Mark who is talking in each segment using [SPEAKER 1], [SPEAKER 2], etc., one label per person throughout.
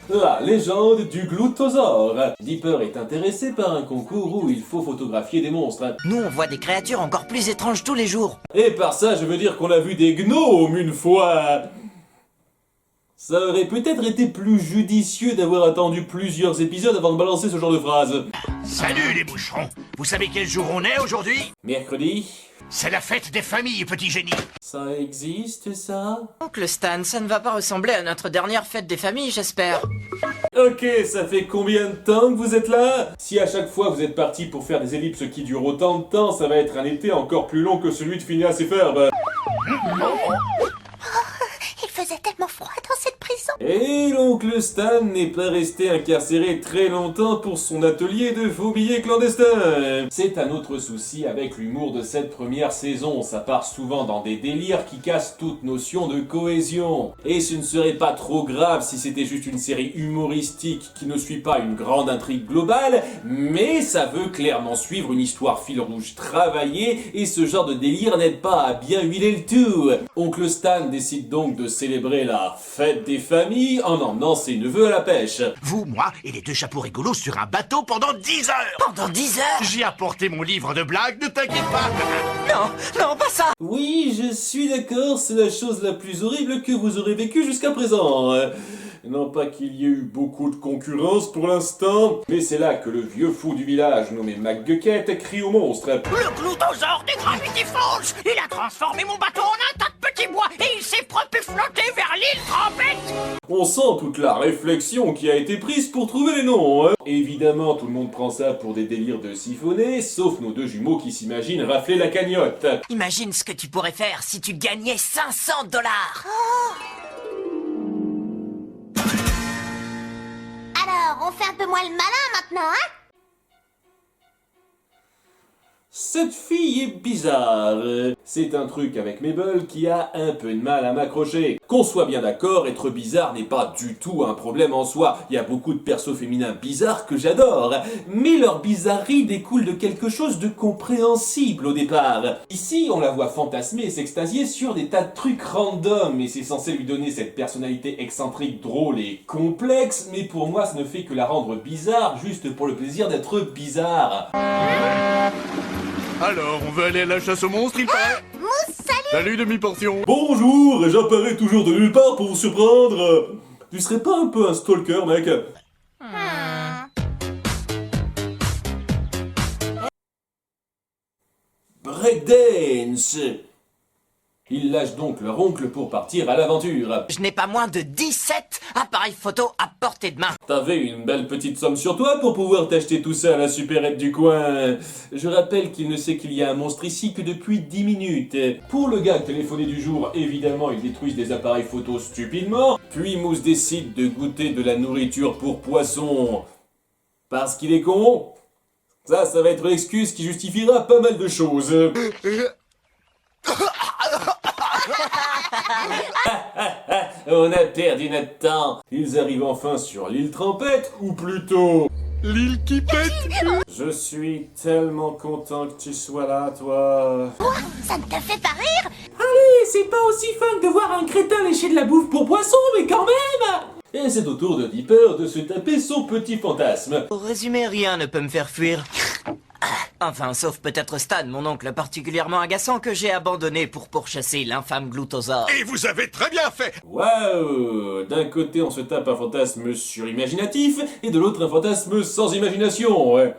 [SPEAKER 1] La légende du gloutosaure. Dipper est intéressé par un concours où il faut photographier des monstres.
[SPEAKER 2] Nous, on voit des créatures encore plus étranges tous les jours.
[SPEAKER 1] Et par ça, je veux dire qu'on a vu des gnomes une fois. Ça aurait peut-être été plus judicieux d'avoir attendu plusieurs épisodes avant de balancer ce genre de phrase.
[SPEAKER 3] Salut les boucherons. Vous savez quel jour on est aujourd'hui?
[SPEAKER 1] Mercredi?
[SPEAKER 3] C'est la fête des familles, petit génie.
[SPEAKER 1] Ça existe, ça?
[SPEAKER 2] Oncle Stan, ça ne va pas ressembler à notre dernière fête des familles, j'espère.
[SPEAKER 1] Ok, ça fait combien de temps que vous êtes là? Si à chaque fois vous êtes parti pour faire des ellipses qui durent autant de temps, ça va être un été encore plus long que celui de Phineas et Ferb.
[SPEAKER 4] Il faisait tellement froid dans cette prison.
[SPEAKER 1] Et l'oncle Stan n'est pas resté incarcéré très longtemps pour son atelier de faux billets clandestins. C'est un autre souci avec l'humour de cette première saison, ça part souvent dans des délires qui cassent toute notion de cohésion. Et ce ne serait pas trop grave si c'était juste une série humoristique qui ne suit pas une grande intrigue globale, mais ça veut clairement suivre une histoire fil rouge travaillée, et ce genre de délire n'aide pas à bien huiler le tout. Oncle Stan décide donc de célébrer la fête des familles en emmenant ses neveux à la pêche.
[SPEAKER 3] Vous, moi et les deux chapeaux rigolos sur un bateau pendant 10 heures.
[SPEAKER 2] Pendant 10 heures?
[SPEAKER 3] J'ai apporté mon livre de blagues, ne t'inquiète pas.
[SPEAKER 2] Non, pas ça!
[SPEAKER 1] Oui, je suis d'accord, c'est la chose la plus horrible que vous aurez vécue jusqu'à présent. Non pas qu'il y ait eu beaucoup de concurrence pour l'instant, mais c'est là que le vieux fou du village nommé McGucket crie au monstre.
[SPEAKER 3] Le gloutosaure des Gravity Falls. Il a transformé mon bateau en un tas de petits bois et il s'est propulsé vers l'île Trompette.
[SPEAKER 1] On sent toute la réflexion qui a été prise pour trouver les noms. Évidemment, tout le monde prend ça pour des délires de siphonner, sauf nos deux jumeaux qui s'imaginent rafler la cagnotte.
[SPEAKER 2] Imagine ce que tu pourrais faire si tu gagnais 500 $.
[SPEAKER 4] Alors, on fait un peu moins le malin maintenant, hein?
[SPEAKER 1] Cette fille est bizarre. C'est un truc avec Mabel qui a un peu de mal à m'accrocher. Qu'on soit bien d'accord, être bizarre n'est pas du tout un problème en soi. Il y a beaucoup de persos féminins bizarres que j'adore. Mais leur bizarrerie découle de quelque chose de compréhensible au départ. Ici, on la voit fantasmer et s'extasier sur des tas de trucs random et c'est censé lui donner cette personnalité excentrique, drôle et complexe. Mais pour moi, ça ne fait que la rendre bizarre juste pour le plaisir d'être bizarre.
[SPEAKER 5] Alors, on veut aller à la chasse aux monstres, il paraît?
[SPEAKER 4] Mousse, salut!
[SPEAKER 5] Salut, demi-portion.
[SPEAKER 1] Bonjour, j'apparais toujours de nulle part pour vous surprendre. Tu serais pas un peu un stalker, mec? Breakdance. Ils lâchent donc leur oncle pour partir à l'aventure.
[SPEAKER 2] Je n'ai pas moins de 17 appareils photo à portée de main.
[SPEAKER 1] T'avais une belle petite somme sur toi pour pouvoir t'acheter tout ça à la supérette du coin. Je rappelle qu'il ne sait qu'il y a un monstre ici que depuis 10 minutes. Pour le gag téléphoné du jour, évidemment, ils détruisent des appareils photo stupidement. Puis Mousse décide de goûter de la nourriture pour poisson. Parce qu'il est con. Ça va être l'excuse qui justifiera pas mal de choses. On a perdu notre temps. Ils arrivent enfin sur l'île Trompette, ou plutôt...
[SPEAKER 5] L'île qui pète.
[SPEAKER 1] Je suis tellement content que tu sois là, toi.
[SPEAKER 4] Ça ne te fait pas rire?
[SPEAKER 1] Allez, c'est pas aussi fun de voir un crétin lécher de la bouffe pour poisson, mais quand même. Et c'est au tour de Dipper de se taper son petit fantasme.
[SPEAKER 2] Pour résumer, rien ne peut me faire fuir. Enfin, sauf peut-être Stan, mon oncle particulièrement agaçant que j'ai abandonné pour pourchasser l'infâme gloutosaure.
[SPEAKER 3] Et vous avez très bien fait.
[SPEAKER 1] Waouh! D'un côté, on se tape un fantasme surimaginatif, et de l'autre, un fantasme sans imagination, ouais.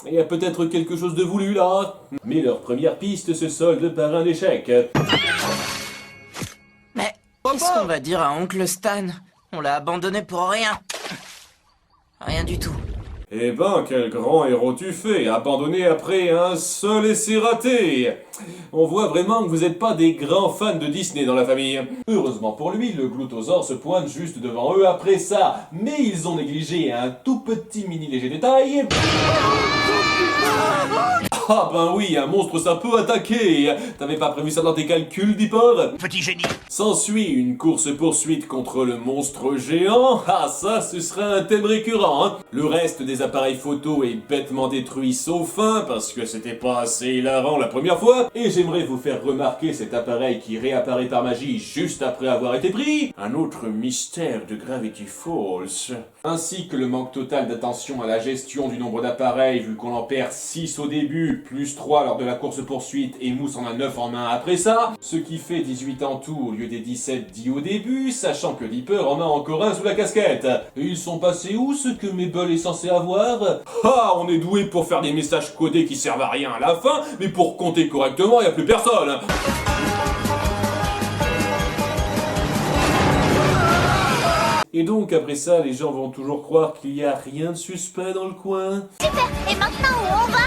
[SPEAKER 1] Il y a peut-être quelque chose de voulu, là. Mais leur première piste se solde par un échec.
[SPEAKER 2] Mais qu'est-ce qu'on va dire à oncle Stan? On l'a abandonné pour rien. Rien du tout.
[SPEAKER 1] Eh ben, quel grand héros tu fais, abandonné après un seul essai raté. On voit vraiment que vous n'êtes pas des grands fans de Disney dans la famille. Heureusement pour lui, le gloutosaure se pointe juste devant eux après ça. Mais ils ont négligé un tout petit mini léger détail. Ah ben oui, un monstre ça peut attaquer. T'avais pas prévu ça dans tes calculs, Dipper?
[SPEAKER 3] Petit génie.
[SPEAKER 1] S'ensuit une course-poursuite contre le monstre géant. Ah ça, ce sera un thème récurrent, hein. Le reste des appareils photo est bêtement détruit sauf un, parce que c'était pas assez hilarant la première fois. Et j'aimerais vous faire remarquer cet appareil qui réapparaît par magie juste après avoir été pris. Un autre mystère de Gravity Falls. Ainsi que le manque total d'attention à la gestion du nombre d'appareils, vu qu'on en perd 6 au début, plus 3 lors de la course-poursuite, et Mousse en a 9 en main après ça, ce qui fait 18 en tout au lieu des 17 dit au début, sachant que Dipper en a encore un sous la casquette. Et ils sont passés où ce que Mabel est censé avoir? Ah, on est doué pour faire des messages codés qui servent à rien à la fin, mais pour compter correctement, y a plus personne. Et donc, après ça, les gens vont toujours croire qu'il y a rien de suspect dans le coin.
[SPEAKER 4] Super. Et maintenant, où on va?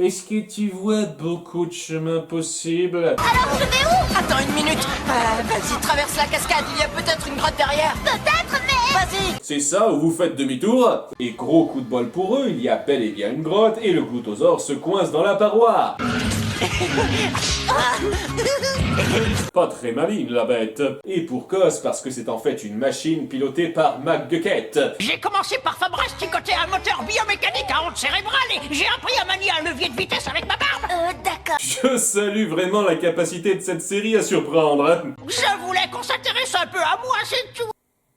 [SPEAKER 1] Est-ce que tu vois beaucoup de chemins possibles?
[SPEAKER 4] Alors, je vais où?
[SPEAKER 2] Attends une minute. Vas-y, traverse la cascade, il y a peut-être une grotte derrière.
[SPEAKER 4] Peut-être, mais...
[SPEAKER 2] Vas-y.
[SPEAKER 1] C'est ça, où vous faites demi-tour. Et gros coup de bol pour eux, il y a bel et bien une grotte, et le gloutosaure se coince dans la paroi. Pas très maligne la bête. Et pour cause, parce que c'est en fait une machine pilotée par McGucket.
[SPEAKER 3] J'ai commencé par fabriquer un moteur biomécanique à ondes cérébrales et j'ai appris à manier un levier de vitesse avec ma barbe.
[SPEAKER 4] D'accord.
[SPEAKER 1] Je salue vraiment la capacité de cette série à surprendre. Hein.
[SPEAKER 3] Je voulais qu'on s'intéresse un peu à moi, c'est tout.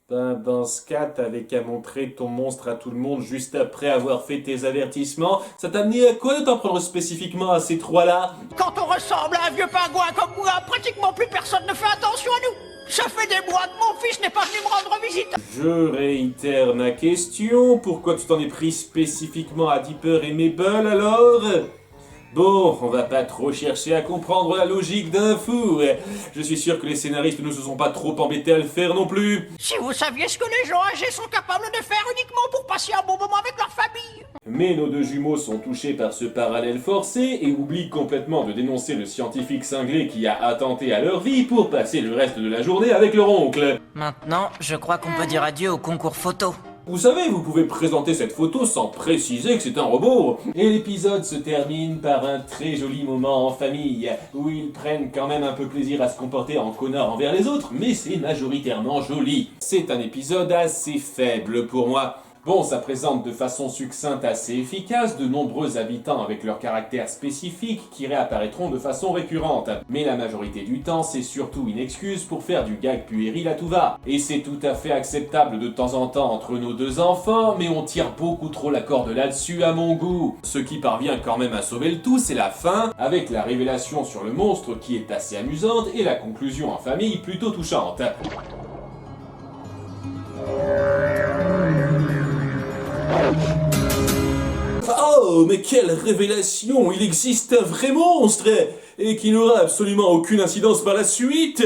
[SPEAKER 1] Ben, dans ce cas, t'avais qu'à montrer ton monstre à tout le monde juste après avoir fait tes avertissements. Ça t'a amené à quoi de t'en prendre spécifiquement à ces trois-là?
[SPEAKER 3] Quand on ressemble à un vieux pingouin comme moi, pratiquement plus personne ne fait attention à nous. Ça fait des mois que mon fils n'est pas venu me rendre visite.
[SPEAKER 1] Je réitère ma question. Pourquoi tu t'en es pris spécifiquement à Dipper et Mabel alors? Bon, on va pas trop chercher à comprendre la logique d'un fou. Je suis sûr que les scénaristes ne se sont pas trop embêtés à le faire non plus.
[SPEAKER 3] Si vous saviez ce que les gens âgés sont capables de faire uniquement pour passer un bon moment avec leur famille.
[SPEAKER 1] Mais nos deux jumeaux sont touchés par ce parallèle forcé et oublient complètement de dénoncer le scientifique cinglé qui a attenté à leur vie pour passer le reste de la journée avec leur oncle.
[SPEAKER 2] Maintenant, je crois qu'on peut dire adieu au concours photo.
[SPEAKER 1] Vous savez, vous pouvez présenter cette photo sans préciser que c'est un robot. Et l'épisode se termine par un très joli moment en famille, où ils prennent quand même un peu plaisir à se comporter en connard envers les autres, mais c'est majoritairement joli. C'est un épisode assez faible pour moi. Bon, ça présente de façon succincte assez efficace de nombreux habitants avec leur caractère spécifique qui réapparaîtront de façon récurrente. Mais la majorité du temps, c'est surtout une excuse pour faire du gag puéril à tout va. Et c'est tout à fait acceptable de temps en temps entre nos deux enfants, mais on tire beaucoup trop la corde là-dessus à mon goût. Ce qui parvient quand même à sauver le tout, c'est la fin, avec la révélation sur le monstre qui est assez amusante et la conclusion en famille plutôt touchante. Oh, mais quelle révélation! Il existe un vrai monstre! Et qui n'aura absolument aucune incidence par la suite!